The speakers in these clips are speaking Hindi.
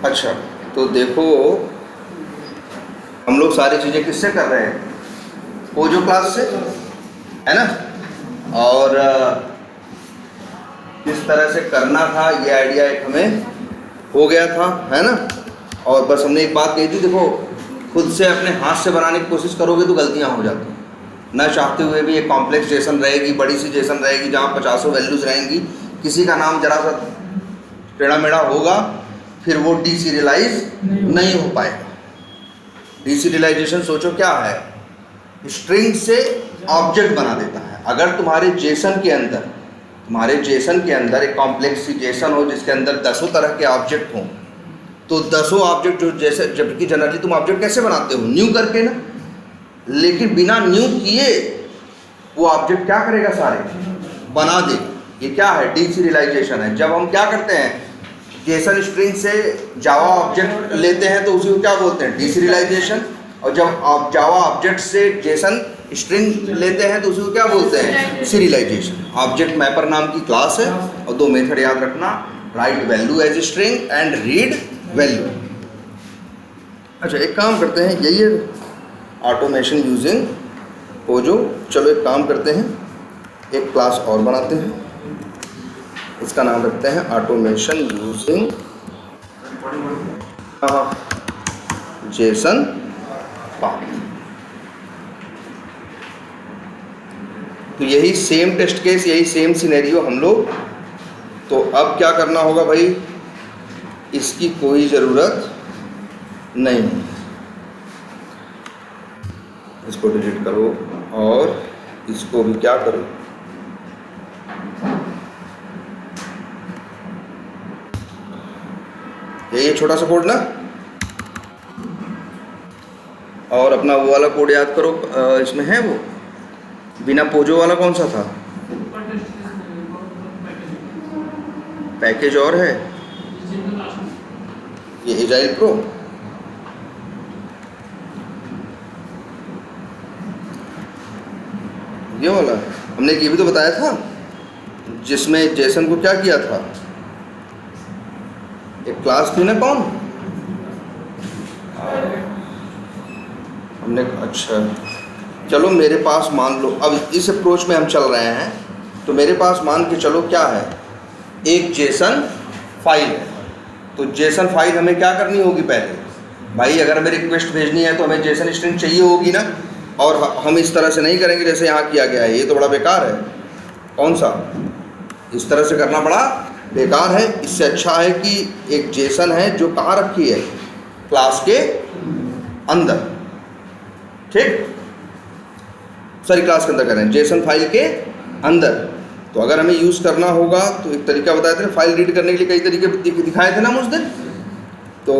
अच्छा, तो देखो हम लोग सारी चीज़ें किससे कर रहे हैं? पोजो क्लास से, है ना? और किस तरह से करना था ये आइडिया एक हमें हो गया था, है ना? और बस हमने एक बात कही थी, देखो खुद से अपने हाथ से बनाने की कोशिश करोगे तो गलतियाँ हो जाती हैं। न चाहते हुए भी एक कॉम्प्लेक्स जेसन रहेगी, बड़ी सी जेसन रहेगी जहाँ 50 वैल्यूज़ रहेंगी, किसी का नाम जरा सा टेढ़ा मेढ़ा होगा, फिर वो डीसीरियलाइज नहीं हो पाएगा। डीसीरियलाइजेशन सोचो क्या है? स्ट्रिंग से ऑब्जेक्ट बना देता है। अगर तुम्हारे जेसन के अंदर एक कॉम्प्लेक्स सी जेसन हो जिसके अंदर 10 तरह के ऑब्जेक्ट हों, तो 10 ऑब्जेक्ट जो जैसे, जबकि जनरली तुम ऑब्जेक्ट कैसे बनाते हो? न्यू करके ना। लेकिन बिना न्यू किए वो ऑब्जेक्ट क्या करेगा? सारे बना देगा। ये क्या है? डीसीरियलाइजेशन है। जब हम क्या करते हैं, जेसन स्ट्रिंग से जावा ऑब्जेक्ट लेते हैं तो उसी को क्या बोलते हैं? डीसीरियलाइजेशन। और जब आप जावा ऑब्जेक्ट से जेसन स्ट्रिंग लेते हैं तो उसी को क्या बोलते हैं? सीरियलाइजेशन। ऑब्जेक्ट मैपर नाम की क्लास है और 2 मेथड याद रखना, write value as string and read value. अच्छा, एक काम करते हैं, यही है ऑटोमेशन यूजिंग पोजो। चलो एक काम करते हैं, एक क्लास और बनाते हैं, इसका नाम रखते हैं ऑटोमेशन यूजिंग जेसन पाथ। तो यही सेम टेस्ट केस, यही सेम सिनेरियो हम लोग। तो अब क्या करना होगा भाई? इसकी कोई ज़रूरत नहीं, इसको डिलीट करो और इसको भी क्या करो? ये छोटा सा कोड ना, और अपना वो वाला कोड याद करो। इसमें है वो बिना पोजो वाला कौन सा था? पैकेज और है ये एजाइल प्रो। ये वाला हमने ये भी तो बताया था, जिसमें जेसन को क्या किया था? एक क्लास थी ना, कौन हमने? अच्छा चलो, मेरे पास मान लो, अब इस अप्रोच में हम चल रहे हैं, तो मेरे पास मान के चलो क्या है? एक जेसन फाइल है। तो जेसन फाइल हमें क्या करनी होगी? पहले भाई अगर हमें रिक्वेस्ट भेजनी है तो हमें जेसन स्ट्रिंग चाहिए होगी ना। और हम इस तरह से नहीं करेंगे जैसे यहाँ किया गया है, ये तो बड़ा बेकार है। कौन सा? इस तरह से करना बड़ा बेकार है। इससे अच्छा है कि एक जेसन है जो कहाँ रखी है? क्लास के अंदर। ठीक, सॉरी क्लास के अंदर करें, जेसन फाइल के अंदर। तो अगर हमें यूज़ करना होगा तो एक तरीका बताए थे, फाइल रीड करने के लिए कई तरीके दिखाए थे ना उस दिन। तो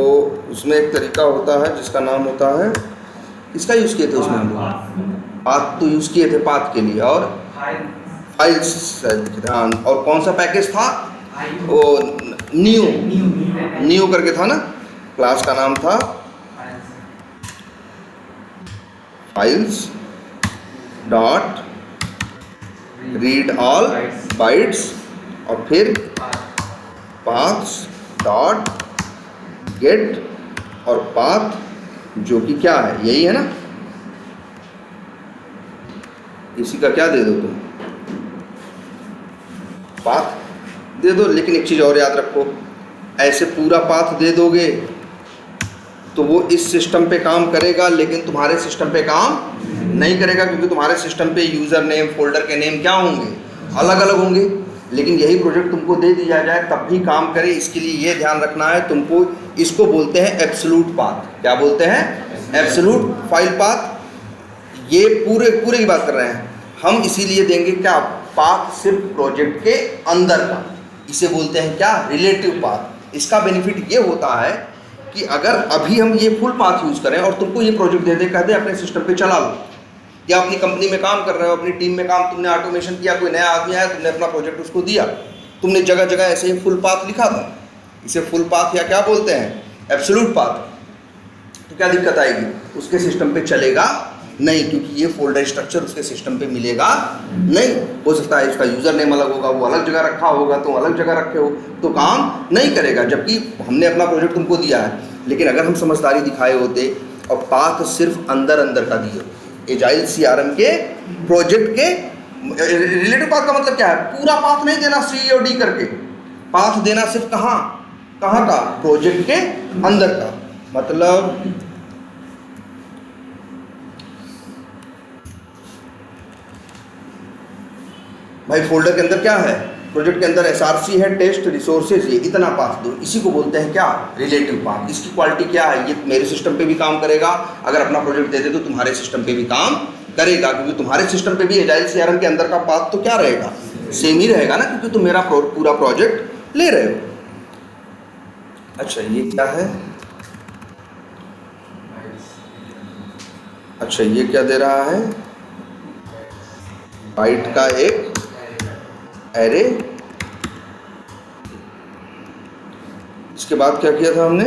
उसमें एक तरीका होता है जिसका नाम होता है, इसका यूज़ किए थे उसमें हम लोग, पाथ तो यूज़ किए थे पाथ के लिए, और फाइल्स ध्यान, और कौन सा पैकेज था वो? न्यू करके था ना। क्लास का नाम था files dot read all bytes, और फिर पाथ्स डॉट गेट, और पाथ जो कि क्या है? यही है ना। इसी का क्या दे दो तुम? पाथ दे दो। लेकिन एक चीज़ और याद रखो, ऐसे पूरा पाथ दे दोगे तो वो इस सिस्टम पे काम करेगा, लेकिन तुम्हारे सिस्टम पे काम नहीं करेगा, क्योंकि तुम्हारे सिस्टम पे यूज़र नेम, फोल्डर के नेम क्या होंगे? अलग अलग होंगे। लेकिन यही प्रोजेक्ट तुमको दे दिया जाए तब भी काम करे, इसके लिए ये ध्यान रखना है तुमको। इसको बोलते हैं एब्सोल्यूट पाथ। क्या बोलते हैं? Absolute file path. ये पूरे की बात कर रहे हैं हम, इसीलिए देंगे क्या? पाथ सिर्फ प्रोजेक्ट के अंदर का। इसे बोलते हैं क्या? Relative path. इसका बेनिफिट ये होता है कि अगर अभी हम ये फुल पाथ यूज़ करें और तुमको ये प्रोजेक्ट दे दे, कह दे अपने सिस्टम पे चला लो, या अपनी कंपनी में काम कर रहे हो, अपनी टीम में काम, तुमने ऑटोमेशन किया, कोई नया आदमी आया, तुमने अपना प्रोजेक्ट उसको दिया, तुमने जगह जगह ऐसे ही फुल पाथ लिखा था, इसे फुल पाथ या क्या बोलते हैं, एब्सोल्यूट पाथ, तो क्या दिक्कत आएगी, उसके सिस्टम पे चलेगा नहीं, क्योंकि ये फोल्डर स्ट्रक्चर उसके सिस्टम पे मिलेगा नहीं। हो सकता है इसका यूज़र नेम अलग होगा, वो अलग जगह रखा होगा, तुम अलग जगह रखे हो, तो काम नहीं करेगा, जबकि हमने अपना प्रोजेक्ट तुमको दिया है। लेकिन अगर हम समझदारी दिखाए होते और पाथ सिर्फ अंदर अंदर का दिए, एजाइल CRM के प्रोजेक्ट के रिलेटिव पाथ का मतलब क्या है, पूरा पाथ नहीं देना C और D करके, पाथ देना सिर्फ कहाँ का, प्रोजेक्ट के अंदर का। मतलब भाई फोल्डर के अंदर क्या है, प्रोजेक्ट के अंदर SRC है, टेस्ट, रिसोर्सेज, ये इतना पाथ दो, इसी को बोलते हैं क्या, रिलेटिव पाथ। इसकी क्वालिटी क्या है, ये मेरे सिस्टम पे भी काम करेगा, अगर अपना प्रोजेक्ट दे दे तो तुम्हारे सिस्टम पे भी काम करेगा, क्योंकि तुम्हारे सिस्टम पे भी एजाइल CRM के अंदर का पाथ तो क्या रहेगा, सेम ही रहेगा ना, क्योंकि तुम मेरा पूरा प्रोजेक्ट ले रहे हो। अच्छा ये क्या है, अच्छा ये क्या दे रहा है, बाइट का एक एरे। इसके बाद क्या किया था हमने,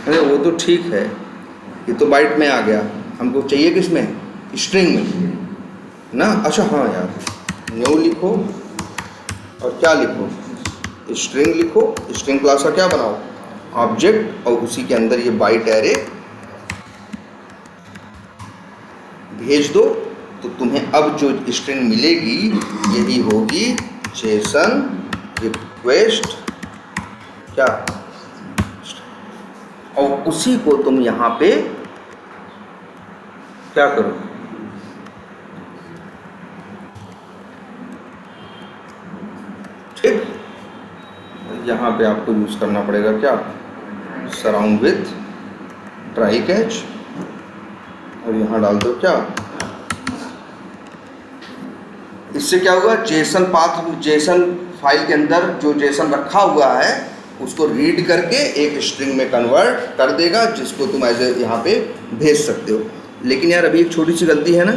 अरे वो तो ठीक है, ये तो बाइट में आ गया, हमको चाहिए किस में, स्ट्रिंग में ना। अच्छा हाँ यार, न्यू लिखो और क्या लिखो, स्ट्रिंग लिखो, स्ट्रिंग क्लास का क्या बनाओ, ऑब्जेक्ट, और उसी के अंदर ये बाइट एरे भेज दो, तो तुम्हें अब जो स्ट्रिंग मिलेगी यही होगी जेसन रिक्वेस्ट क्या, और उसी को तुम यहाँ पे क्या करो, ठीक, यहाँ पे आपको यूज करना पड़ेगा क्या, सराउंड विथ ट्राई कैच, और यहाँ डाल दो क्या, इससे क्या हुआ, जेसन पाथ, जेसन फाइल के अंदर जो जेसन रखा हुआ है उसको रीड करके एक स्ट्रिंग में कन्वर्ट कर देगा, जिसको तुम एज यहाँ पे भेज सकते हो। लेकिन यार अभी एक छोटी सी गलती है ना,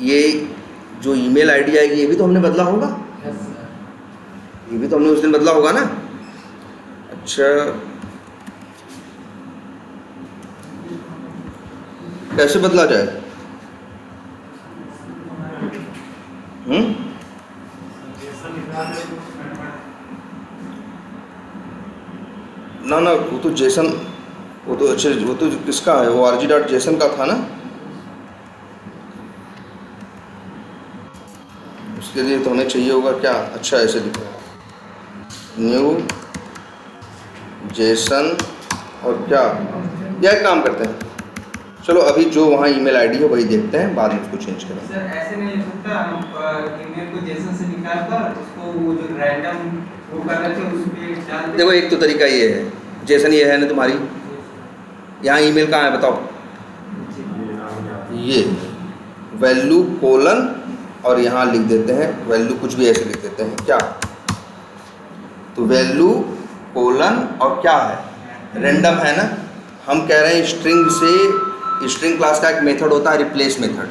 ये जो ईमेल आईडी आएगी ये भी तो हमने बदला होगा, ये भी तो हमने उस दिन बदला होगा ना। अच्छा कैसे बदला जाए, ना वो तो जेसन, वो तो अच्छे, वो तो किसका है, वो org.json का था ना, उसके लिए तो हमें चाहिए होगा क्या, अच्छा ऐसे लिखो, न्यू जेसन, और क्या, यह एक काम करते हैं, चलो अभी जो वहाँ ईमेल आईडी है वही देखते हैं, बाद में उसको चेंज करेंगे। सर ऐसे नहीं हो सकता, हम ईमेल को जेसन से निकाल कर उसको वो जो रैंडम वो कर रहे थे उस पे डाल दे। देखो एक तो तरीका ये है, जेसन ये है ना तुम्हारी, यहाँ ईमेल कहाँ है बताओ, ये वैल्यू कोलन, और यहाँ लिख देते हैं वैल्यू, कुछ भी ऐसे लिख देते हैं क्या, तो वैल्यू कोलन और क्या है, रैंडम है ना। हम कह रहे हैं स्ट्रिंग से, स्ट्रिंग क्लास का एक मेथड होता है रिप्लेस मेथड,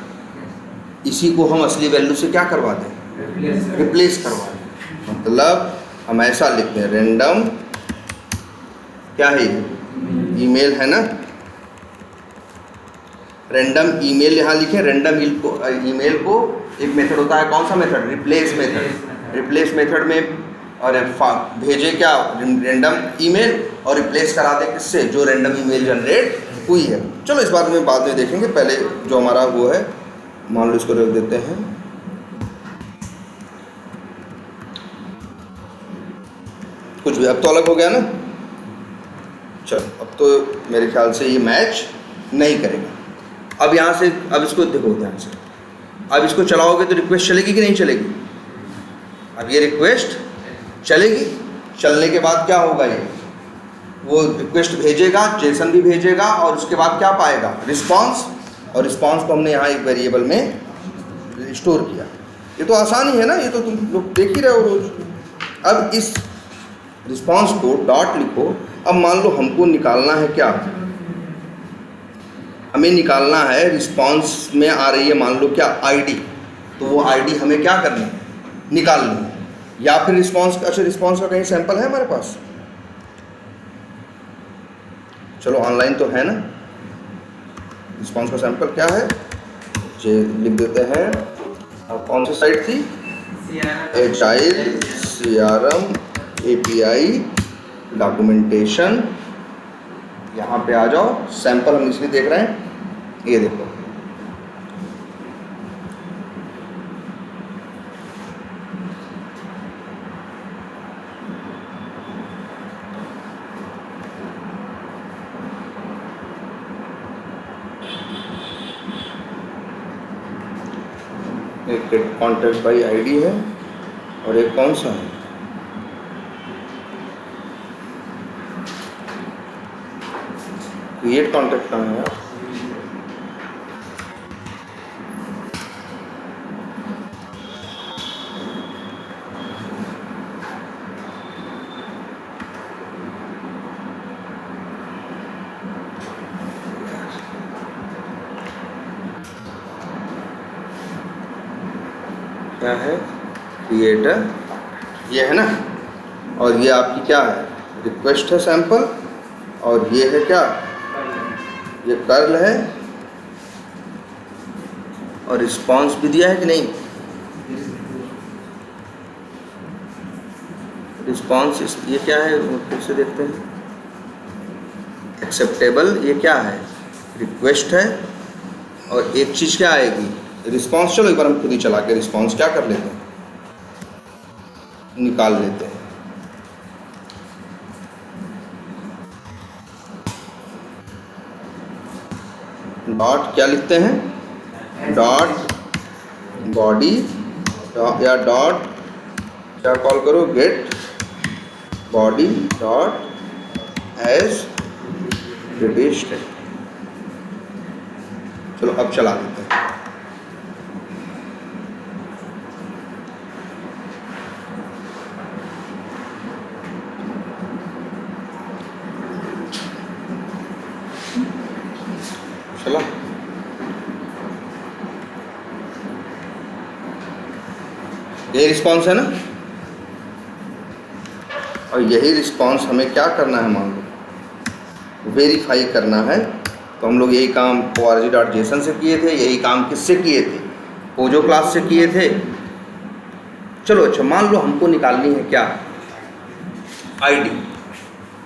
इसी को हम असली वैल्यू से क्या करवा दें, रिप्लेस करवा दें। मतलब हम ऐसा लिखते हैं, रैंडम क्या है, ईमेल है ना, रैंडम ईमेल यहाँ लिखे, रैंडम ईमेल को एक मेथड होता है, कौन सा method, replace method. Replace method में और भेजे क्या, रैंडम ईमेल, और रिप्लेस करा दे किससे, जो रैंडम ईमेल जनरेट हुई है। चलो इस बात में बाद में देखेंगे, पहले जो हमारा वो है मान लो इसको रख देते हैं, कुछ भी, अब तो अलग हो गया ना। चलो अब तो मेरे ख्याल से ये मैच नहीं करेगा। अब यहाँ से, अब इसको देखो ध्यान से, अब इसको चलाओगे तो रिक्वेस्ट चलेगी कि नहीं चलेगी, अब ये रिक्वेस्ट चलेगी, चलने के बाद क्या होगा, ये वो रिक्वेस्ट भेजेगा, जेसन भी भेजेगा, और उसके बाद क्या पाएगा, रिस्पांस, और रिस्पांस को हमने यहाँ एक वेरिएबल में स्टोर किया। ये तो आसान ही है ना, ये तो तुम लोग देख ही रहे हो रोज। अब इस रिस्पॉन्स को डॉट लिखो। अब मान लो हमको निकालना है क्या, हमें निकालना है रिस्पॉन्स में आ रही है मान लो क्या आईडी, तो वो आईडी हमें क्या करनी है, निकालनी है। या फिर रिस्पॉन्स, अच्छा रिस्पॉन्स का कहीं सैंपल है हमारे पास, चलो ऑनलाइन तो है ना। रिस्पॉन्स का सैंपल क्या है, ये लिख देते हैं। अब कौन सी साइट थी, एजाइल CRM API डॉक्यूमेंटेशन। यहाँ पे आ जाओ, सैंपल हम इसलिए देख रहे हैं, ये देखो एक कॉन्टैक्ट बाई आईडी है और एक कौन सा है, क्रिएट कॉन्टैक्ट कहाँ है यार, क्या है, क्रिएटर, ये है ना। और ये आपकी क्या है, रिक्वेस्ट है सैंपल, और ये है क्या, ये कर्ल है, और रिस्पॉन्स भी दिया है कि नहीं, रिस्पॉन्स ये क्या है, फिर से देखते हैं, एक्सेप्टेबल, ये क्या है, रिक्वेस्ट है, और एक चीज़ क्या आएगी, रिस्पॉन्स। चलो एक बार हम खुद ही चला के रिस्पॉन्स क्या कर लेते हैं, निकाल लेते हैं। डॉट क्या लिखते हैं, डॉट बॉडी या डॉट क्या कॉल करो, get body dot as reduced. चलो अब चला देते हैं। चला, ये रिस्पॉन्स है ना, और यही रिस्पॉन्स हमें क्या करना है, मान लो वेरीफाई करना है। तो हम लोग यही काम org.json से किए थे, यही काम किससे किए थे, पोजो क्लास से किए थे। चलो अच्छा, मान लो हमको निकालनी है क्या, आईडी।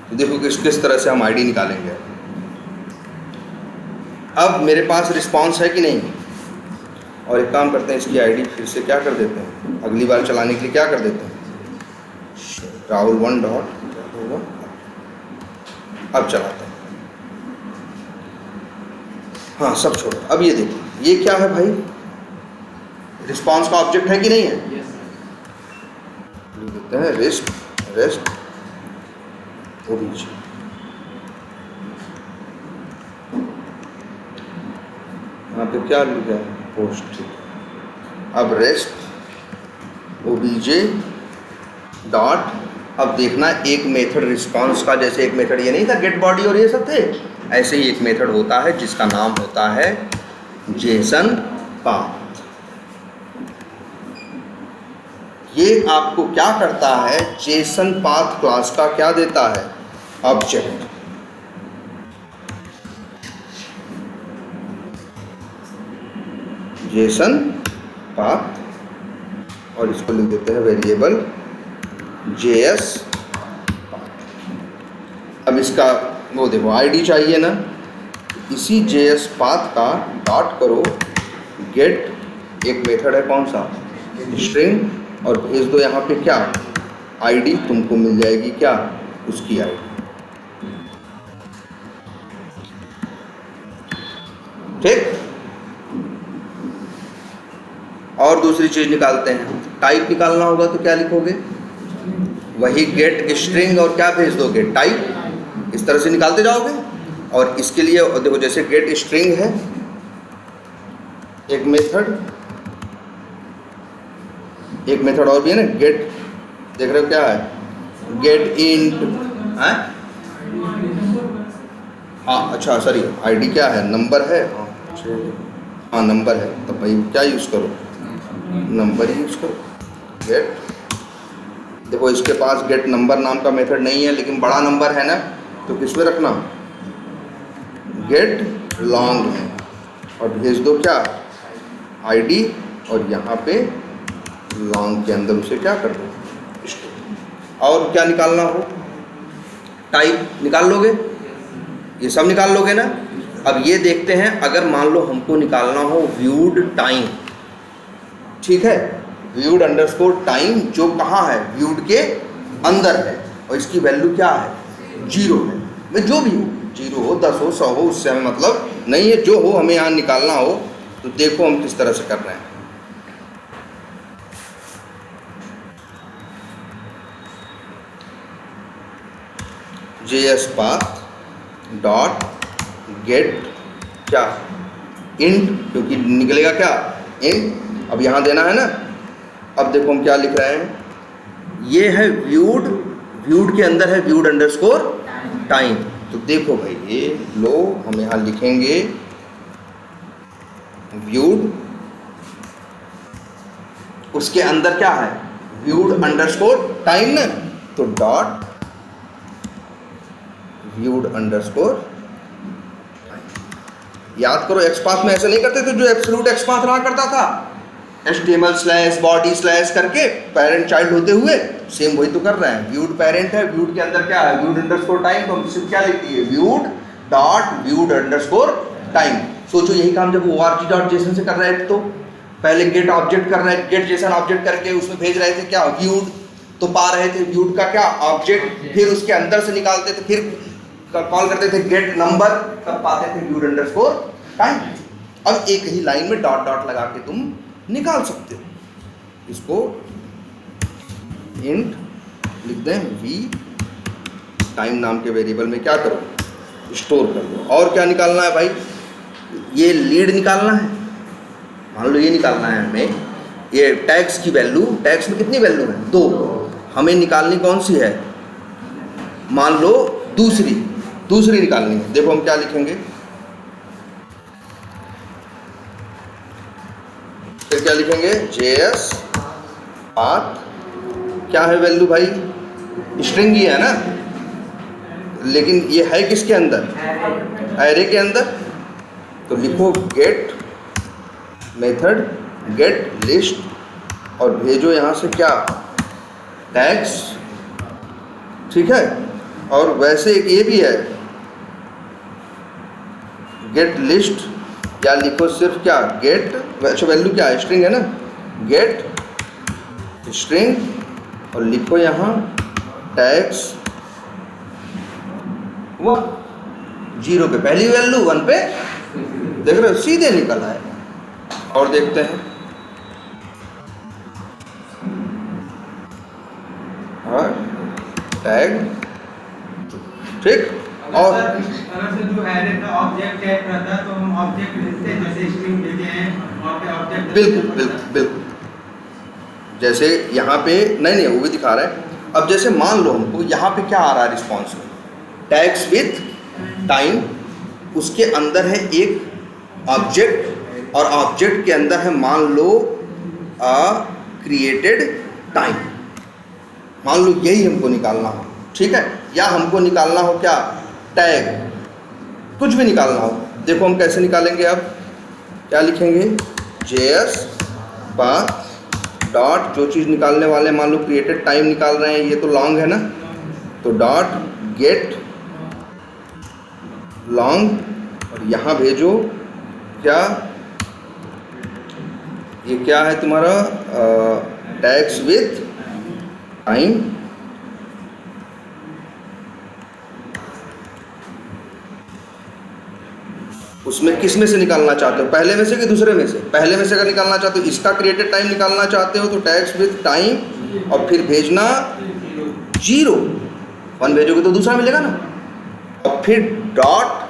तो देखो किस तरह से हम आईडी निकालेंगे। अब मेरे पास रिस्पॉन्स है कि नहीं, और एक काम करते हैं, इसकी आईडी फिर से क्या कर देते हैं, अगली बार चलाने के लिए क्या कर देते हैं, Rahul1 डॉट होगा। अब चलाते हैं, हाँ सब छोड़ो। अब ये देखो, ये क्या है भाई, रिस्पॉन्स का ऑब्जेक्ट है कि नहीं है, लिख देते हैं रेस्ट ओरिजिन। यहाँ पे क्या लिखा है, पोस्ट। अब रेस्ट ओबीजे डॉट, अब देखना एक मेथड रिस्पॉन्स का, जैसे एक मेथड ये नहीं था गेट बॉडी और ये सब थे, ऐसे ही एक मेथड होता है जिसका नाम होता है जेसन पाथ। ये आपको क्या करता है, जेसन पाथ क्लास का क्या देता है, ऑब्जेक्ट। जेसन पाथ, और इसको लिख देते हैं वेरिएबल JS पाथ। अब इसका वो देखो आईडी चाहिए ना, इसी JS पाथ का डॉट करो गेट, एक मेथड है कौन सा, स्ट्रिंग, और भेज दो यहाँ पे क्या, आईडी। तुमको मिल जाएगी क्या, उसकी आईडी। ठीक, और दूसरी चीज निकालते हैं, टाइप निकालना होगा तो क्या लिखोगे, वही गेट स्ट्रिंग और क्या भेज दोगे, टाइप। इस तरह से निकालते जाओगे। और इसके लिए देखो, जैसे गेट स्ट्रिंग है एक मेथड, एक मेथड और भी है ना, गेट, देख रहे हो क्या है, गेट इंट है। हाँ अच्छा सॉरी, आईडी क्या है, नंबर है, हाँ नंबर है, तो भाई क्या यूज़ करो, नंबर ही यूज़ करो। गेट, देखो इसके पास गेट नंबर नाम का मेथड नहीं है, लेकिन बड़ा नंबर है ना, तो किस में रखना, गेट लॉन्ग में, और भेज दो क्या, आईडी, और यहाँ पे लॉन्ग के अंदर उसे क्या कर दो, और क्या निकालना हो, टाइप निकाल लोगे, ये सब निकाल लोगे ना। अब ये देखते हैं, अगर मान लो हमको निकालना हो व्यूड टाइम, ठीक है, व्यूड अंडरस्कोर टाइम, जो कहाँ है, व्यूड के अंदर है, और इसकी वैल्यू क्या है, 0 है। मैं जो भी हो, 0 हो, 10 हो, 100 हो, उससे हमें मतलब नहीं है, जो हो हमें यहाँ निकालना हो। तो देखो हम किस तरह से कर रहे हैं। JSPath डॉट गेट क्या, इंट, क्योंकि निकलेगा क्या, इंट। अब यहाँ देना है ना। अब देखो हम क्या लिख रहे हैं, ये है व्यूड, व्यूड के अंदर है व्यूड अंडरस्कोर टाइम। तो देखो भाई, ये लो हम यहाँ लिखेंगे व्यूड, उसके अंदर क्या है, व्यूड अंडरस्कोर टाइम ना, तो डॉट व्यूड अंडरस्कोर। याद करो, XPath में ऐसे नहीं करते थे, जो एब्सोल्यूट XPath रहा करता था, HTML/body/ करके पेरेंट चाइल्ड होते हुए, सेम वही तो कर रहे हैं। व्यूड पेरेंट है, व्यूड के अंदर क्या है, व्यूड अंडरस्कोर टाइम, तो हम सिर्फ क्या लिखती है, viewed dot viewed underscore time. सोचो यही काम जब org.json से कर रहे थे, तो पहले गेट ऑब्जेक्ट कर रहे, गेट जेसन ऑब्जेक्ट करके उसमें भेज रहे थे क्या, व्यूड, तो पा रहे थे व्यूड का क्या ऑब्जेक्ट, फिर उसके अंदर से निकालते थे, फिर कॉल करते थे गेट नंबर, तब पाते थे व्यूड अंडरस्कोर टाइम। अब एक ही लाइन में डॉट डॉट लगा के तुम निकाल सकते हो। इसको इंट लिख दें, वी टाइम नाम के वेरिएबल में क्या करो, स्टोर कर दो। और क्या निकालना है भाई, ये लीड निकालना है, मान लो ये निकालना है हमें, ये टैग्स की वैल्यू, टैग्स में कितनी वैल्यू है, 2, हमें निकालनी कौन सी है, मान लो दूसरी निकालनी है। देखो हम क्या लिखेंगे, फिर क्या लिखेंगे, JSPath, क्या है वैल्यू भाई, स्ट्रिंग ही है ना, लेकिन ये है किसके अंदर, एरे के अंदर। तो लिखो गेट मेथड गेट लिस्ट, और भेजो यहाँ से क्या, टैग्स, ठीक है। और वैसे एक ये भी है, गेट लिस्ट, या लिखो सिर्फ क्या, गेट, अच्छा वैल्यू क्या है, स्ट्रिंग है ना, गेट स्ट्रिंग, और लिखो यहाँ टैग्स 1, 0 पे पहली वैल्यू, 1 पे, देख रहे हो सीधे निकल आए। और देखते हैं, हाँ टैग, ठीक। और अगर से जो एरे का ऑब्जेक्ट टाइप रहता है, तो हम ऑब्जेक्ट लिखते हैं, जैसे स्ट्रिंग देते हैं वहाँ पे ऑब्जेक्ट, बिल्कुल जैसे यहाँ पे नहीं वो भी दिखा रहा है। अब जैसे मान लो हमको यहाँ पे क्या आ रहा है रिस्पॉन्स में, टैग्स विथ टाइम, उसके अंदर है एक ऑब्जेक्ट, और ऑब्जेक्ट के अंदर है मान लो क्रिएटेड टाइम, मान लो यही हमको निकालना हो, ठीक है। या हमको निकालना हो क्या, टैग, कुछ भी निकालना हो। देखो हम कैसे निकालेंगे, अब क्या लिखेंगे, JSPath डॉट, जो चीज़ निकालने वाले मान लो क्रिएटेड टाइम निकाल रहे हैं, ये तो लॉन्ग है ना, तो डॉट गेट लॉन्ग, और यहाँ भेजो क्या, ये क्या है तुम्हारा, टैग्स विथ टाइम, उसमें किस में से निकालना चाहते हो, पहले में से कि दूसरे में से, पहले में से अगर निकालना चाहते हो, इसका क्रिएटेड टाइम निकालना चाहते हो, तो टैग्स विथ टाइम, और फिर भेजना 0, 1 भेजोगे तो दूसरा मिलेगा ना, और फिर डॉट,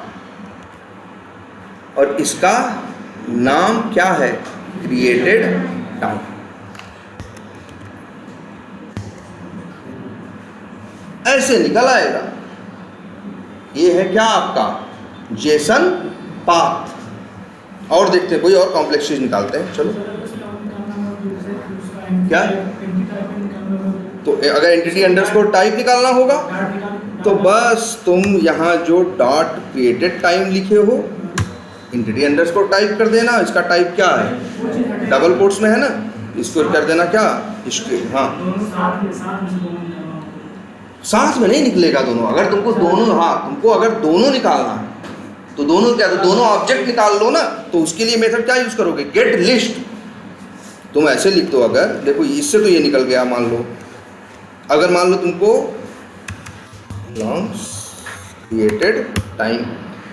और इसका नाम क्या है, क्रिएटेड टाइम। ऐसे निकल आएगा। ये है क्या आपका जेसन पाथ। और देखते हैं कोई और कॉम्प्लेक्स चीज निकालते हैं। चलो क्या, तो अगर एंटिटी अंडरस्कोर टाइप निकालना होगा तो बस तुम यहाँ जो डॉट क्रिएटेड टाइम लिखे हो एंटिटी अंडरस्कोर टाइप कर देना। इसका टाइप क्या है, डबल कोट्स में है ना, इसको कर देना क्या स्ट्रिंग। हाँ साथ में नहीं निकलेगा दोनों। अगर तुमको दोनों, हाँ तुमको अगर दोनों निकालना है तो दोनों क्या, तो दोनों ऑब्जेक्ट निकाल लो ना। तो उसके लिए मेथड क्या यूज करोगे, गेट लिस्ट। तुम ऐसे लिख दो, अगर देखो इससे तो ये निकल गया मान लो। अगर मान लो तुमको लॉन्ग्स क्रिएटेड टाइम,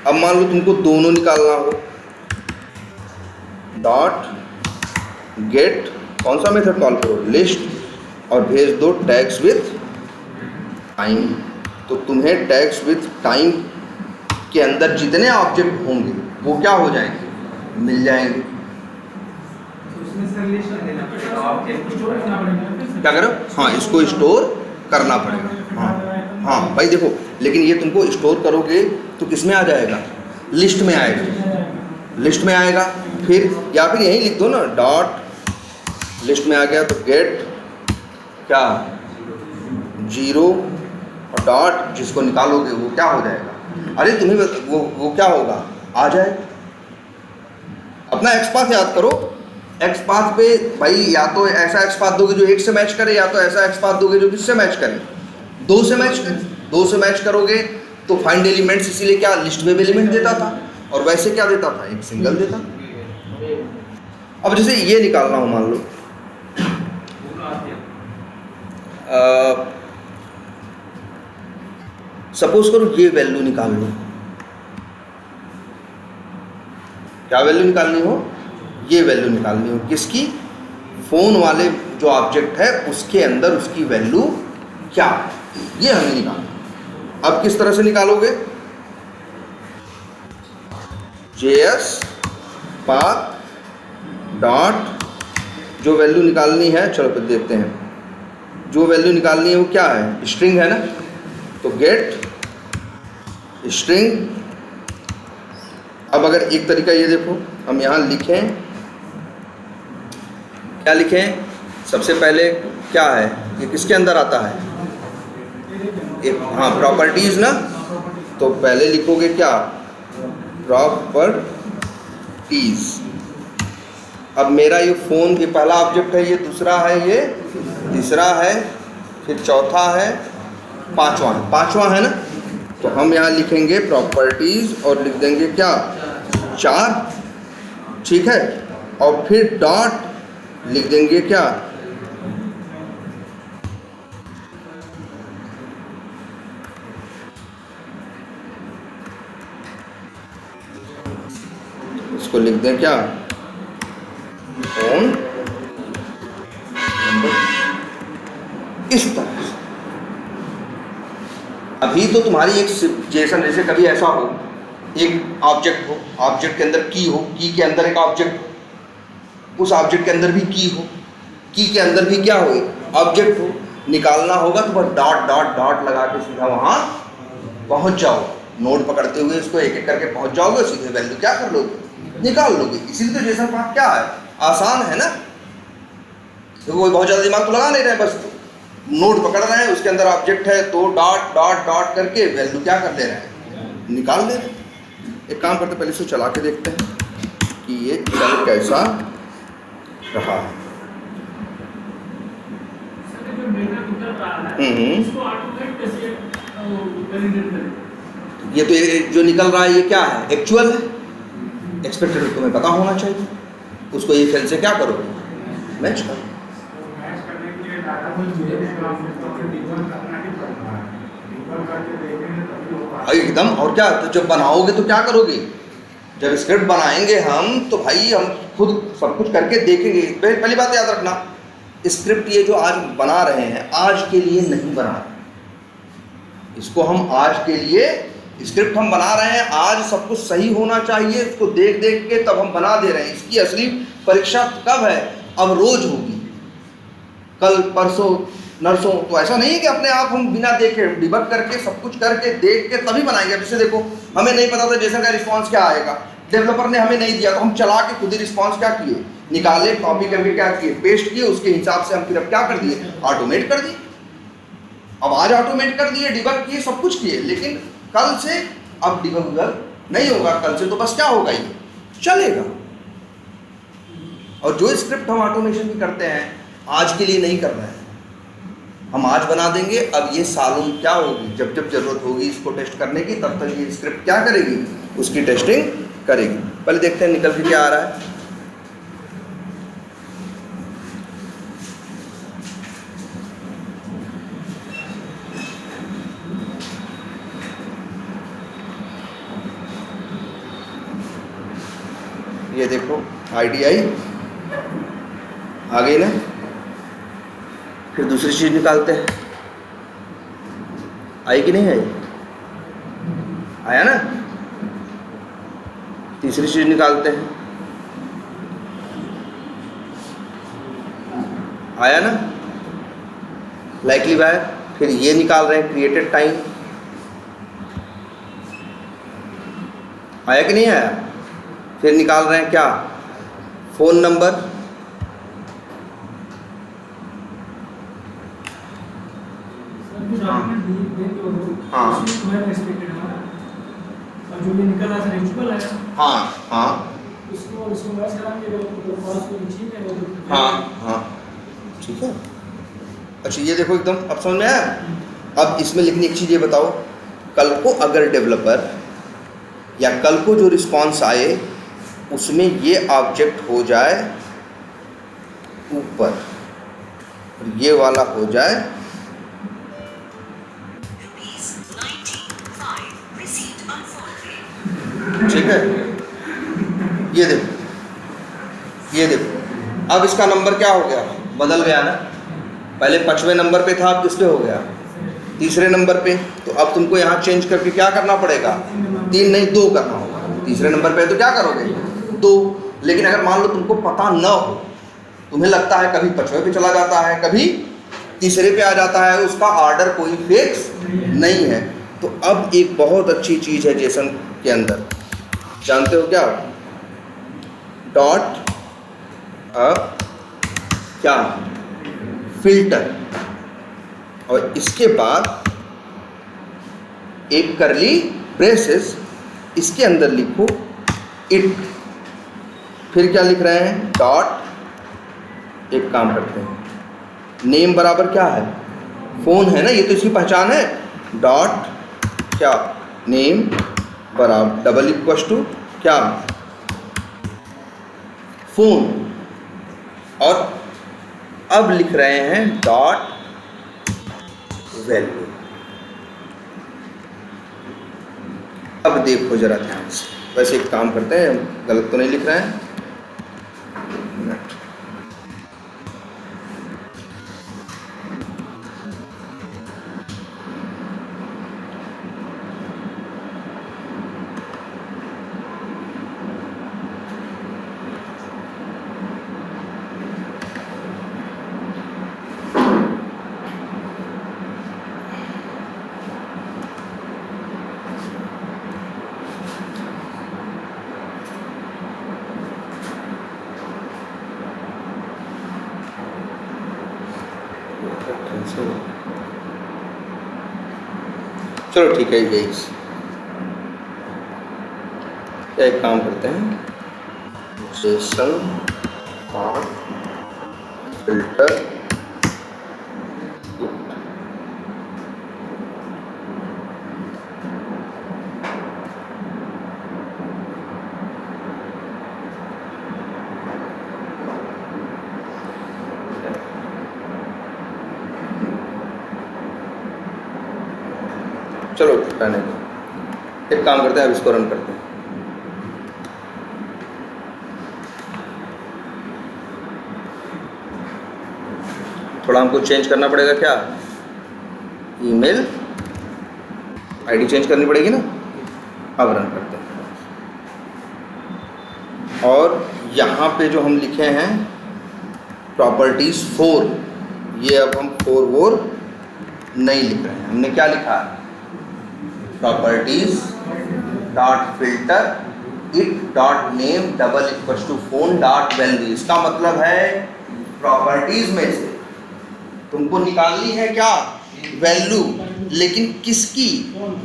अब मान लो तुमको दोनों निकालना हो, डॉट गेट कौन सा मेथड कॉल करो, लिस्ट, और भेज दो टैग्स विथ टाइम। तो तुम्हें टैग्स विथ टाइम के अंदर जितने ऑब्जेक्ट होंगे वो क्या हो जाएंगे, मिल जाएंगे। क्या करो, हाँ इसको स्टोर करना पड़ेगा। हाँ भाई देखो, लेकिन ये तुमको स्टोर करोगे तो किस में आ जाएगा, लिस्ट में आएगा, लिस्ट में आएगा। फिर या फिर यहीं लिख दो ना, डॉट लिस्ट में आ गया तो गेट क्या 0 और डॉट जिसको निकालोगे वो क्या हो जाएगा, अरे तुम्हें वो क्या होगा, आ जाए। अपना एक्स पाथ याद करो। एक्स पाथ पे भाई या तो ऐसा एक्स पाथ दोगे जो 1 से मैच करे, या तो ऐसा एक्स पाथ दोगे जो किससे मैच करे, 2 से मैच करे। 2 से मैच करोगे तो फाइंड एलिमेंट्स, इसीलिए क्या लिस्ट में भी एलिमेंट देता था, और वैसे क्या देता था, एक सिंगल देता। अब जैसे ये निकालना हो, मान लो सपोज करो ये वैल्यू निकाल लो। क्या वैल्यू निकालनी हो, ये वैल्यू निकालनी हो किसकी, फोन वाले जो ऑब्जेक्ट है उसके अंदर उसकी वैल्यू क्या, ये हमें निकालना। अब किस तरह से निकालोगे, JS पाथ डॉट जो वैल्यू निकालनी है, चलो फिर देखते हैं। जो वैल्यू निकालनी है वो क्या है, स्ट्रिंग है ना, तो गेट स्ट्रिंग। अब अगर एक तरीका ये देखो, हम यहाँ लिखें, क्या लिखें, सबसे पहले क्या है, ये किसके अंदर आता है, एक, हाँ प्रॉपर्टीज ना, तो पहले लिखोगे क्या, प्रॉपर्टीज। अब मेरा ये फ़ोन ये पहला ऑब्जेक्ट है, ये दूसरा है, ये तीसरा है, फिर चौथा है, पांचवा है ना। तो हम यहाँ लिखेंगे प्रॉपर्टीज और लिख देंगे क्या 4, ठीक है। और फिर डॉट लिख देंगे क्या, इसको लिख दें क्या, फोन नंबर, इस तरह से। अभी तो तुम्हारी एक जैसे कभी ऐसा हो, एक ऑब्जेक्ट हो, ऑब्जेक्ट के अंदर की हो, की के अंदर एक ऑब्जेक्ट हो, उस ऑब्जेक्ट के अंदर भी की हो, की के अंदर भी क्या हो, ऑब्जेक्ट हो, निकालना होगा तो बस डॉट डॉट डॉट लगा के सीधा वहाँ पहुँच जाओ। नोड पकड़ते हुए इसको एक एक करके पहुँच जाओगे, सीधे वैल्यू क्या कर लोगे, निकाल लोगे। इसीलिए तो जेसन पाथ क्या है, आसान है ना। तो कोई बहुत ज़्यादा दिमाग तो लगा नहीं रहे, बस नोड पकड़ रहे हैं, उसके अंदर ऑब्जेक्ट है तो डॉट डॉट डॉट करके वैल्यू क्या कर ले रहे हैं, निकाल ले रहे हैं। एक काम करते पहले इसको चला के देखते हैं कि ये चल कैसा रहा है। ये तो ये जो निकल रहा है ये क्या है, एक्चुअल है, एक्सपेक्टेड तुम्हें पता होना चाहिए। उसको ये फेल से क्या करोगे, मैच करो। एकदम, और क्या, तो जब बनाओगे तो क्या करोगे, जब स्क्रिप्ट बनाएंगे हम तो भाई हम खुद सब कुछ करके देखेंगे। पहली बात याद रखना, स्क्रिप्ट ये जो आज बना रहे हैं आज के लिए नहीं बना रहे, इसको हम आज के लिए स्क्रिप्ट हम बना रहे हैं, आज सब कुछ सही होना चाहिए, इसको देख देख के तब हम बना दे रहे हैं। इसकी असली परीक्षा कब है, अब रोज होगी, कल परसों नर्सों, तो ऐसा नहीं है कि अपने आप हम बिना देखे डिबग करके सब कुछ करके देख के तभी बनाएंगे। अब जैसे देखो हमें नहीं पता था जेसन का रिस्पांस क्या आएगा, डेवलपर ने हमें नहीं दिया तो हम चला के खुद ही रिस्पांस क्या किए, निकाले, कॉपी करके क्या किए, पेस्ट किए, उसके हिसाब से हम फिर अब क्या कर दिए, ऑटोमेट कर दिए। अब आज ऑटोमेट कर दिए, डिबग किए, सब कुछ किए, लेकिन कल से अब डिबगर नहीं होगा, कल से तो बस क्या होगा, ये चलेगा। और जो स्क्रिप्ट हम ऑटोमेशन की करते हैं आज के लिए नहीं कर रहे हैं, हम आज बना देंगे, अब ये सालों में क्या होगी, जब जब जरूरत होगी इसको टेस्ट करने की, तब तक ये स्क्रिप्ट क्या करेगी, उसकी टेस्टिंग करेगी। पहले देखते हैं निकल के क्या आ रहा है। ये देखो IDI आ गई ना। फिर दूसरी चीज निकालते हैं, आई कि नहीं आई, आया ना। तीसरी चीज निकालते हैं, आया ना, लाइकली बाय। फिर ये निकाल रहे हैं क्रिएटेड टाइम, आया कि नहीं आया। फिर निकाल रहे हैं क्या, फोन नंबर, हाँ जो भी निकल रहा है एक्चुअल है, हाँ उसको मैच कराएंगे तो पास को ठीक है, हाँ ठीक है। अच्छा ये देखो एकदम अब समझ में आया। अब इसमें लिखनी एक चीज़ ये बताओ, कल को अगर डेवलपर या कल को जो रिस्पांस आए उसमें ये ऑब्जेक्ट हो जाए ऊपर और ये वाला हो जाए, ठीक है। ये देखो अब इसका नंबर क्या हो गया, बदल गया ना। पहले 5वें नंबर पे था, अब किस पे हो गया, तीसरे नंबर पे। तो अब तुमको यहाँ चेंज करके क्या करना पड़ेगा, 3 नहीं 2 करना होगा। तीसरे नंबर पे तो क्या करोगे 2, लेकिन अगर मान लो तुमको पता न हो, तुम्हें लगता है कभी 5वें पे चला जाता है, कभी तीसरे पे आ जाता है, उसका ऑर्डर कोई फिक्स नहीं है। तो अब एक बहुत अच्छी चीज़ है जेसन के अंदर, जानते हो क्या, डॉट क्या फिल्टर, और इसके बाद एक करली ब्रेसेस, इसके अंदर लिखो इट। फिर क्या लिख रहे हैं, डॉट, एक काम करते हैं, नेम बराबर क्या है, फोन है ना, ये तो इसकी पहचान है। डॉट क्या, नेम बराबर डबल इक्वल टू क्या, फोन। और अब लिख रहे हैं डॉट वैल्यू। अब देखो जरा ध्यान से, वैसे एक काम करते हैं, गलत तो नहीं लिख रहे हैं, चलो ठीक है। यही एक काम करते हैं, जेसन फिल्टर, चलो रहने दो। एक काम करते हैं, अब इसको रन करते हैं। थोड़ा हमको चेंज करना पड़ेगा, क्या, ईमेल आईडी चेंज करनी पड़ेगी ना। अब रन करते हैं, और यहाँ पे जो हम लिखे हैं प्रॉपर्टीज 4, ये अब हम 4 नहीं लिख रहे हैं, हमने क्या लिखा है, properties dot filter it dot name double equal to phone dot value. इसका मतलब है प्रॉपर्टीज में से तुमको निकालनी है क्या, वैल्यू, लेकिन किसकी,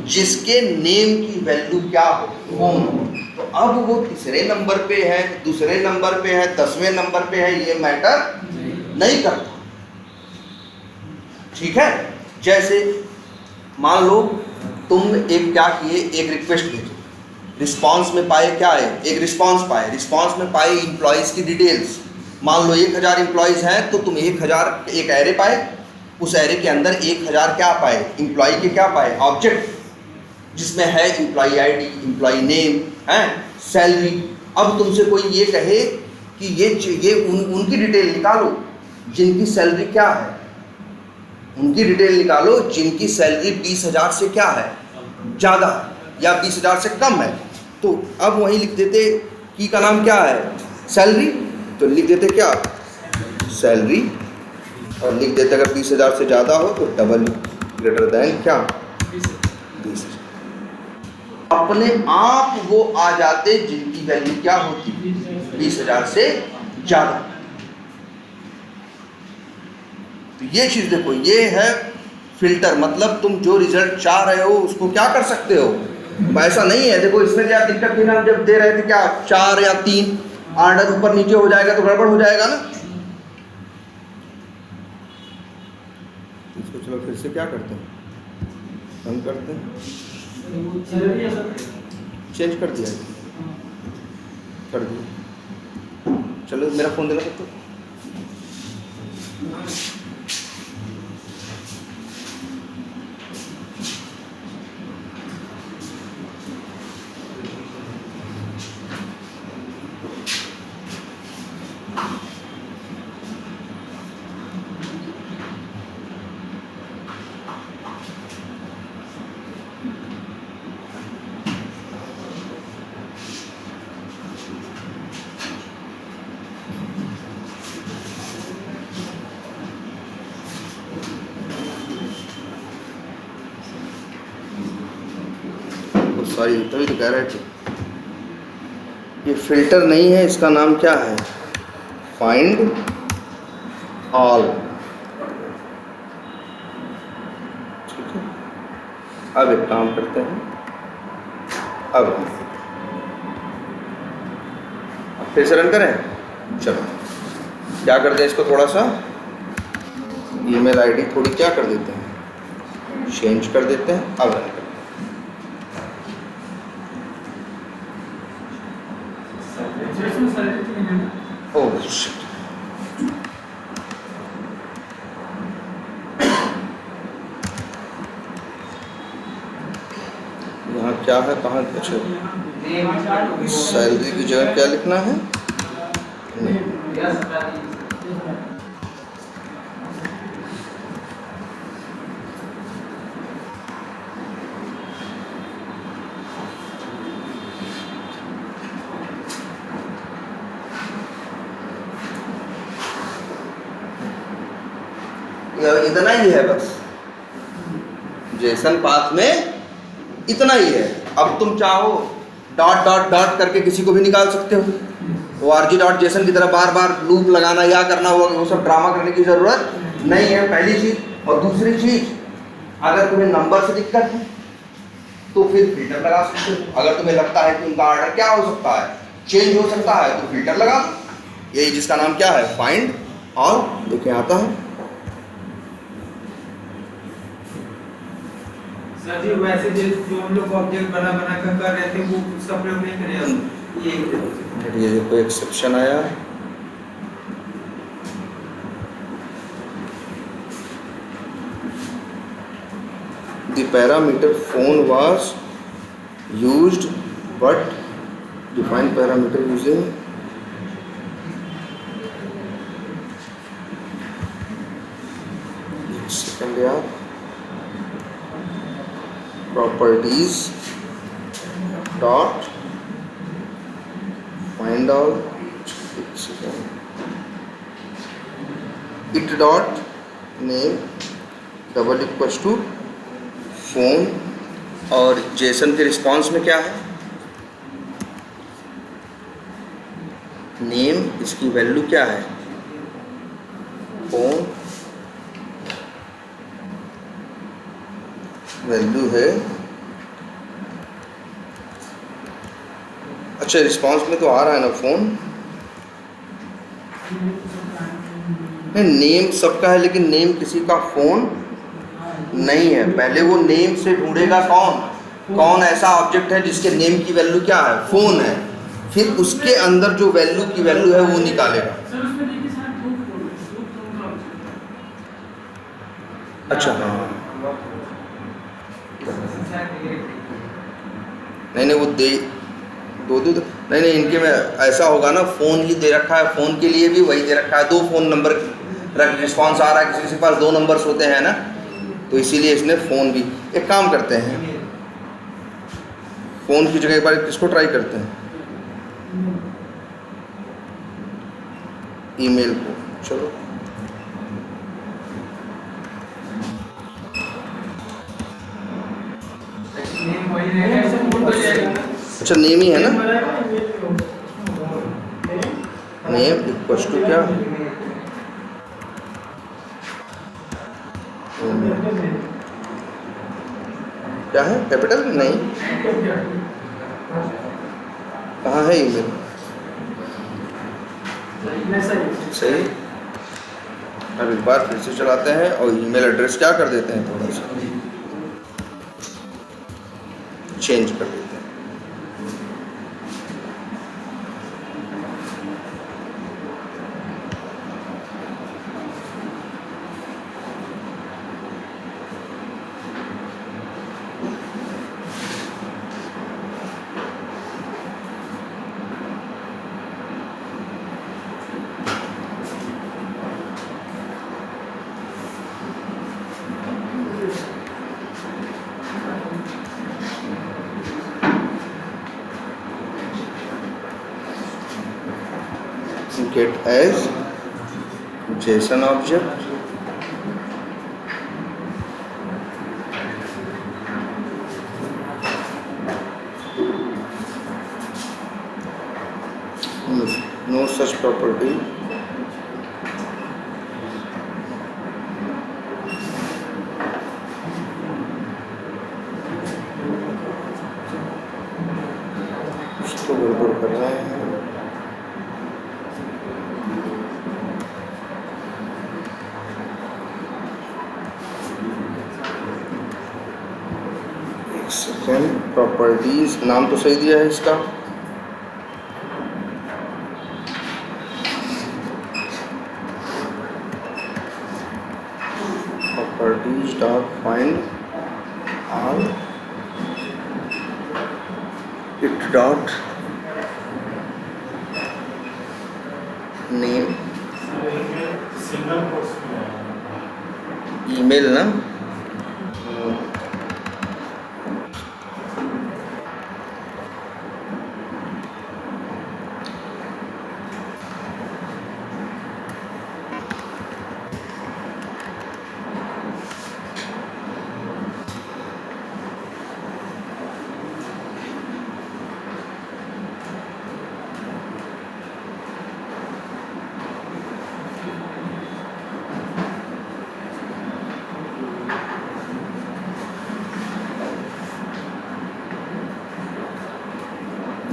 जिसके नेम की वैल्यू क्या हो, फोन। तो अब वो तीसरे नंबर पे है, दूसरे नंबर पे है, 10वें नंबर पे है, ये मैटर नहीं करता। ठीक है, जैसे मान लो तुम एक क्या किए, एक रिक्वेस्ट भेजे, रिस्पांस में पाए क्या है, एक रिस्पांस पाए, रिस्पांस में पाए एम्प्लॉयज़ की डिटेल्स। मान लो 1000 एम्प्लॉयज़ हैं तो तुम 1000 एक एरे पाए, उस एरे के अंदर 1000 क्या पाए, एम्प्लॉय के क्या पाए, ऑब्जेक्ट, जिसमें है एम्प्लॉय आईडी, एम्प्लॉय नेम है, सैलरी। अब तुमसे कोई ये कहे कि ये उनकी डिटेल निकालो जिनकी सैलरी क्या है, उनकी डिटेल निकालो जिनकी सैलरी 20,000 से क्या है, ज़्यादा या 20,000 से कम है। तो अब वहीं लिख देते की का नाम क्या है, सैलरी, तो लिख देते क्या, सैलरी, और लिख देते अगर 20,000 से ज़्यादा हो तो डबल ग्रेटर देन क्या, 20,000। अपने आप वो आ जाते जिनकी वैल्यू क्या होती, 20,000 से ज़्यादा। तो ये चीज़ देखो, ये है फिल्टर, मतलब तुम जो रिजल्ट चाह रहे हो उसको क्या कर सकते हो। ऐसा नहीं है, देखो इसमें क्या दिक्कत थी ना, जब दे रहे थे क्या 4 या 3, ऑर्डर ऊपर नीचे हो जाएगा तो गड़बड़ हो जाएगा ना। इसको चलो फिर से क्या करते हैं, हम करते हैं, चेंज कर दिया, चलो मेरा फ़ोन देना सकते हो। सॉरी, तभी तो कह रहे थे ये फिल्टर नहीं है, इसका नाम क्या है, फाइंड ऑल। ठीक है, अब एक काम करते हैं, अब फिर से रन करें। चलो क्या करते हैं, इसको थोड़ा सा ईमेल आईडी थोड़ी क्या कर देते हैं, चेंज कर देते हैं। अब रन करें। ओह शिट, यहाँ क्या है, कहाँ, अच्छा सैलरी की जगह क्या लिखना है, इतना ही है बस, जेसन पाथ में इतना ही है। अब तुम चाहो डॉट डॉट डॉट करके किसी को भी निकाल सकते हो, वो आरजी डॉट जेसन की तरह बार बार लूप लगाना या करना होगा, वो सब ड्रामा करने की ज़रूरत नहीं है, पहली चीज़। और दूसरी चीज़, अगर तुम्हें नंबर से दिक्कत है तो फिर फिल्टर लगा सकते हो। अगर तुम्हें लगता है कि उनका ऑर्डर क्या हो सकता है, चेंज हो सकता है, तो फिल्टर लगा दो। यही जिसका नाम क्या है, फाइंड ऑल। देखिए आता है सर जी, वैसे जो हम लोग ऑब्जेक्ट बना कर रहे थे वो उसका प्रयोग नहीं करें। ये कोई एक्सेप्शन आया, the parameter phone was used but define parameter using second यार, properties dot find all it dot name double equals to phone, और जेसन के रिस्पॉन्स में क्या है, नेम, इसकी वैल्यू क्या है, फ़ोन, वैल्यू है, अच्छा रिस्पॉन्स में तो आ रहा है ना फ़ोन, नहीं नेम सबका है लेकिन नेम किसी का फ़ोन नहीं है। पहले वो नेम से ढूंढेगा कौन ऐसा ऑब्जेक्ट है जिसके नेम की वैल्यू क्या है, फ़ोन है, फिर उसके अंदर जो वैल्यू की वैल्यू है वो निकालेगा। सर उसमें देखिए सर दो फोन का अच्छा हाँ, नहीं वो दे दो नहीं इनके में ऐसा होगा ना, फ़ोन ही दे रखा है, फ़ोन के लिए भी वही दे रखा है, 2 फ़ोन नंबर रिस्पॉन्स आ रहा है, किसी के पास 2 नंबर्स होते हैं ना, तो इसीलिए इसने फ़ोन भी। एक काम करते हैं, फ़ोन की जगह एक बार किसको ट्राई करते हैं, ईमेल को। चलो नेम वही रहेगा, फोन तो जाएगा। अच्छा नेम ही है ना, बनाएगा नेम इक्वल्स टू क्या, क्या है, कैपिटल नहीं, कहाँ है ईमेल, सही। अब एक बार फिर से चलाते हैं और ईमेल एड्रेस क्या कर देते हैं, थोड़ा सा चेंज कर देते हैं। Get as JSON object, no such property, कुछ तो गड़बड़ कर रहे हैं। प्रॉपर्टीज, नाम तो सही दिया है इसका, properties dot find all it dot name, email ना,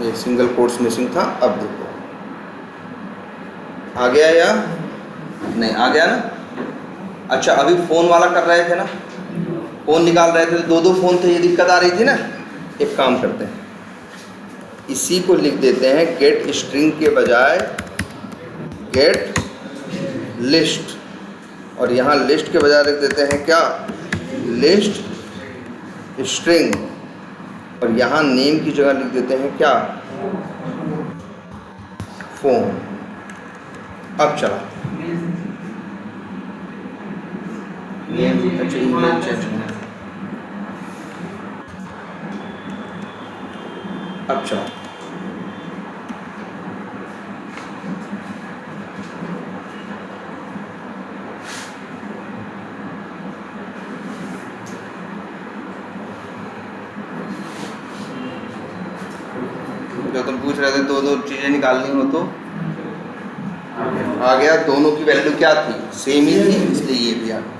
ये सिंगल कोट्स मिसिंग था। अब देखो आ गया या नहीं, आ गया ना। अच्छा अभी फ़ोन वाला कर रहे थे ना, फ़ोन निकाल रहे थे तो 2 फ़ोन थे, ये दिक्कत आ रही थी ना। एक काम करते हैं, इसी को लिख देते हैं गेट स्ट्रिंग के बजाय गेट लिस्ट, और यहाँ लिस्ट के बजाय लिख देते हैं क्या, लिस्ट स्ट्रिंग, और यहाँ नेम की जगह लिख देते हैं क्या, फ़ोन। अब चला नेम, अच्छा ईमेल चेंज होना, अब चला जो तुम पूछ रहे थे, दो चीज़ें निकालनी हो तो आ गया। दोनों की वैल्यू क्या थी? सेम ही थी, इसलिए ये भी आ गया।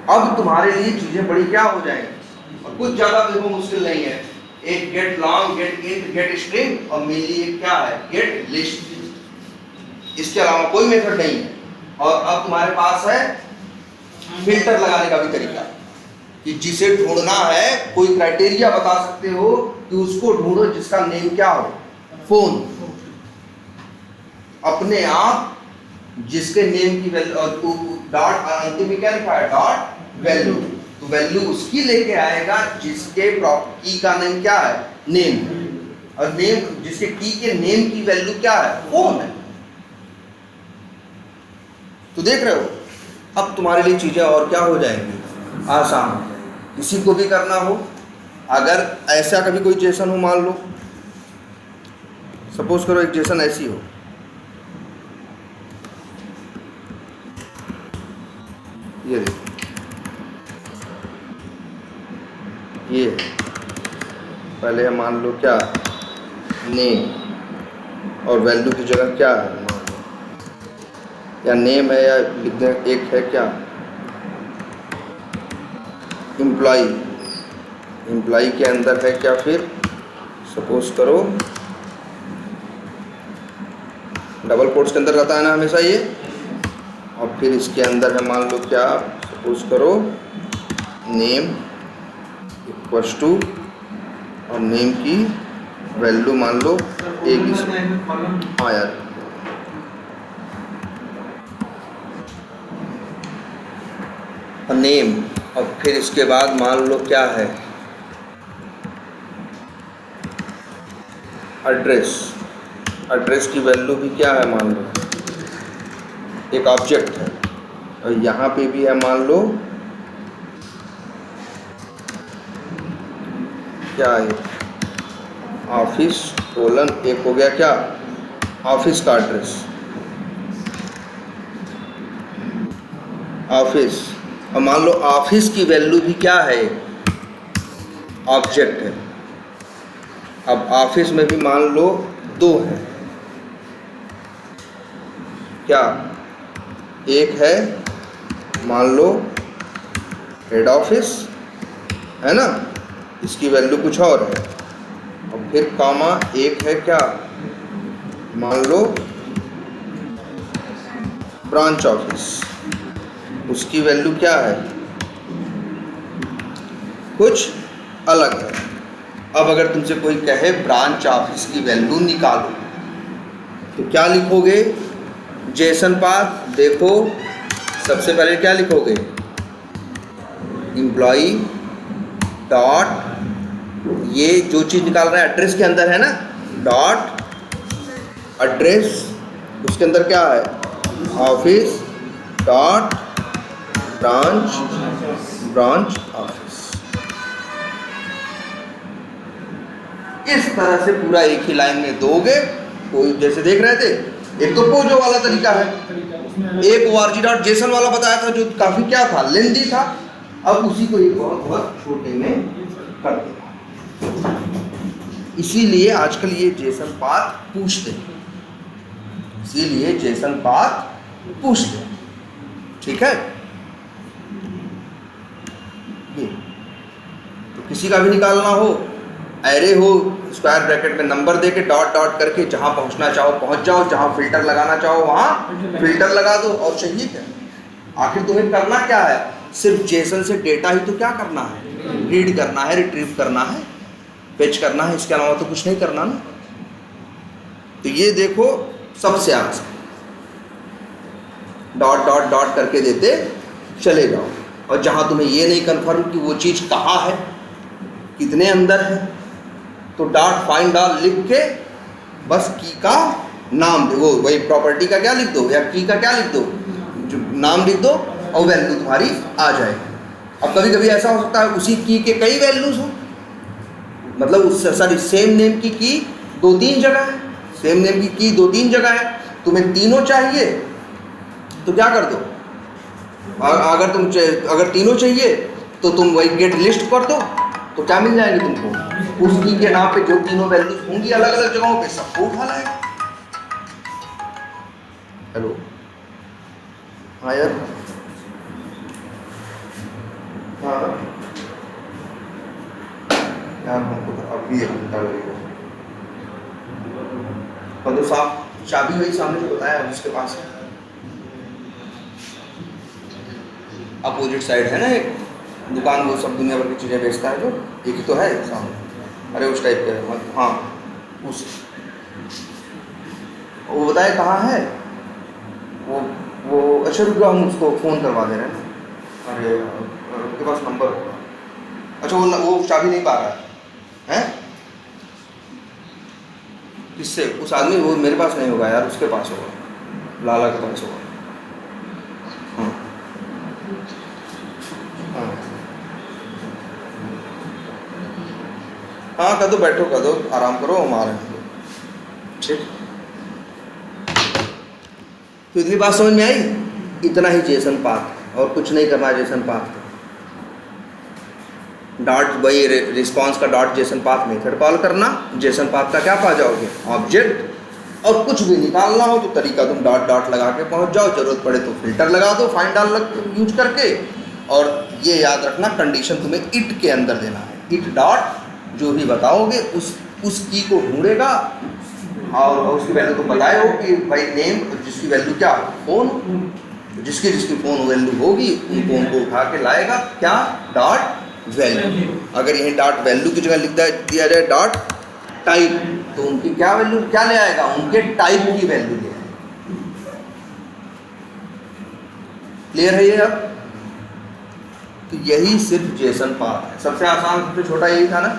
अब तुम्हारे लिए चीज़ें बड़ी क्या हो जाएंगी, और कुछ ज़्यादा देखो मुश्किल नहीं है। एक get long, get int, get string, और मेनली एक क्या है? Get list. इसके अलावा कोई मेथड नहीं है। और अब तुम्हारे पास है फिल्टर लगाने का भी तरीका, कि जिसे ढूंढना है कोई क्राइटेरिया बता सकते हो कि उसको ढूंढो जिसका नेम क्या हो, फोन। अपने आप जिसके नेम की वैल्यू, और डॉट अंतिम में क्या लिखा है? Dot value. तो वैल्यू उसकी लेके आएगा जिसके की का नेम क्या है? नेम। और नेम, जिसके की के नेम की वैल्यू क्या है? फोन है। तो देख रहे हो, अब तुम्हारे लिए चीजें और क्या हो जाएंगी? आसान। किसी को भी करना हो, अगर ऐसा कभी कोई जेसन हो, मान लो सपोज करो एक जेसन ऐसी हो, ये देखो, ये पहले है मान लो क्या? नेम, और वैल्यू की जगह क्या है? मान लो या नेम है, या एक है क्या? एम्प्लॉई। एम्प्लॉई के अंदर है क्या? फिर सपोज करो डबल कोट्स के अंदर रहता है ना हमेशा ये, और फिर इसके अंदर है मान लो क्या? सपोज करो नेम इक्वल्स टू, और नेम की वैल्यू मान लो एक। हाँ यार, नेम, और फिर इसके बाद मान लो क्या है? एड्रेस। एड्रेस की वैल्यू भी क्या है? मान लो एक ऑब्जेक्ट है, और यहाँ पे भी है मान लो क्या है? ऑफिस कोलन, एक हो गया क्या? ऑफिस का एड्रेस, ऑफिस। और मान लो ऑफिस की वैल्यू भी क्या है? ऑब्जेक्ट है। अब ऑफिस में भी मान लो दो है, क्या? एक है मान लो हेड ऑफिस, है ना, इसकी वैल्यू कुछ और है, और फिर कॉमा एक है क्या? मान लो ब्रांच ऑफिस, उसकी वैल्यू क्या है? कुछ अलग है। अब अगर तुमसे कोई कहे ब्रांच ऑफिस की वैल्यू निकालो, तो क्या लिखोगे? Jason path. देखो सबसे पहले क्या लिखोगे? एम्प्लॉई डॉट, ये जो चीज़ निकाल रहा है एड्रेस के अंदर है ना, डॉट एड्रेस, उसके अंदर क्या है? Office dot branch office. इस तरह से पूरा एक ही लाइन में दोगे। कोई जैसे देख रहे थे, एक तो पोजो वाला तरीका है, एक org.json वाला बताया था जो काफी क्या था? लेंदी था। अब उसी को एक बहुत छोटे में कर दिया। इसीलिए आजकल ये जेसन पाथ पूछते हैं, इसीलिए जेसन पाथ पूछते हैं। ठीक है, तो किसी का भी निकालना हो, एरे हो, स्क्वायर ब्रैकेट में नंबर देके डॉट डॉट करके जहां पहुंचना चाहो पहुंच जाओ, जहां फिल्टर लगाना चाहो वहां फिल्टर लगा दो, और चाहिए क्या? आखिर तुम्हें करना क्या है? सिर्फ जेसन से डेटा ही तो क्या करना है? रीड करना है, रिट्रीव करना है, फेच करना है, इसके अलावा तो कुछ नहीं करना ना। तो ये देखो सबसे आसान, डॉट डॉट डॉट करके देते चले जाओ, और जहां तुम्हें ये नहीं कंफर्म कि वो चीज़ कहाँ है, कितने अंदर है, तो डॉट फाइंड ऑल लिख के बस की का नाम दे, वो वही प्रॉपर्टी का क्या लिख दो, या की का क्या लिख दो, जो नाम लिख दो, और वैल्यू तुम्हारी आ जाएगी। अब कभी कभी ऐसा हो सकता है उसी की के कई वैल्यूज हो, मतलब उस सॉरी सेम नेम की दो तीन जगह है, सेम नेम की दो तीन जगह है, तुम्हें तीनों चाहिए तो क्या कर दो? अगर तीनों चाहिए तो तुम वही गेट लिस्ट कर दो, तो क्या मिल जाएंगे तुमको? उस की के नाम पे जो तीनों वैल्यूज होंगी अलग अलग जगहों पे, सबको उठा लाएगा। हेलो, हाँ यार, हाँ यार, हमको तो अभी 1 घंटा लगेगा। और तो साफ चाबी वही सामने जो बताया उसके पास है, अपोजिट साइड है ना एक दुकान, वो सब दुनिया भर की चीज़ें बेचता है, जो एक ही तो है सामने। अरे उस टाइप के, हाँ उस, वो बताए कहाँ है वो अच्छा रुक, हम उसको फ़ोन करवा दे रहे हैं। अरे उनके पास नंबर होगा। अच्छा वो चाबी नहीं पा रहा है, हैं? किससे? उस आदमी, वो मेरे पास नहीं होगा यार, उसके पास होगा, लाला के पास होगा। हाँ हाँ हाँ, कर दो, बैठो, कर दो, आराम करो, हम आ रहे हैं। ठीक, तो इतनी बात समझ में आई? इतना ही जेसन पाथ, और कुछ नहीं करना जेसन पाथ। डॉट, वही रिस्पॉन्स का dot JSON path method call करना, जेसन पाथ का क्या पा जाओगे? ऑब्जेक्ट। और कुछ भी निकालना हो तो तरीका तुम डॉट डॉट लगा के पहुंच जाओ, जरूरत पड़े तो फिल्टर लगा दो फाइंड ऑल यूज करके। और ये याद रखना, कंडीशन तुम्हें इट के अंदर देना है। इट डॉट, जो भी बताओगे उस की को ढूंढेगा, और उसकी वैल्यू तुम बताए हो कि भाई नेम, जिसकी वैल्यू क्या, फोन, जिसकी फोन वैल्यू होगी उन फोन को उठा के लाएगा, क्या? Dot value. अगर यही डॉट वैल्यू की जगह लिख दिया जाए डॉट टाइप, तो उनकी क्या वैल्यू, क्या ले आएगा? उनके टाइप की वैल्यू ले आएगा। क्लियर है ये अब? तो यही सिर्फ जेसन पाथ है, सबसे आसान, सबसे छोटा यही था ना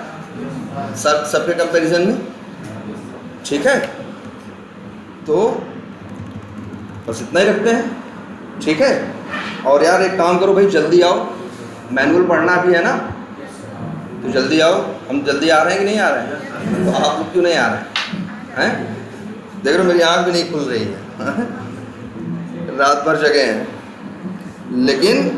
सबके कंपैरिजन में। ठीक है, तो बस इतना ही रखते हैं। ठीक है, और यार एक काम करो भाई, जल्दी आओ, मैनुअल पढ़ना भी है ना, तो जल्दी आओ। हम जल्दी आ रहे हैं कि नहीं आ रहे हैं? तो आप लोग क्यों नहीं आ रहे हैं? देख रहे हो मेरी आँख भी नहीं खुल रही है रात भर जगह हैं, लेकिन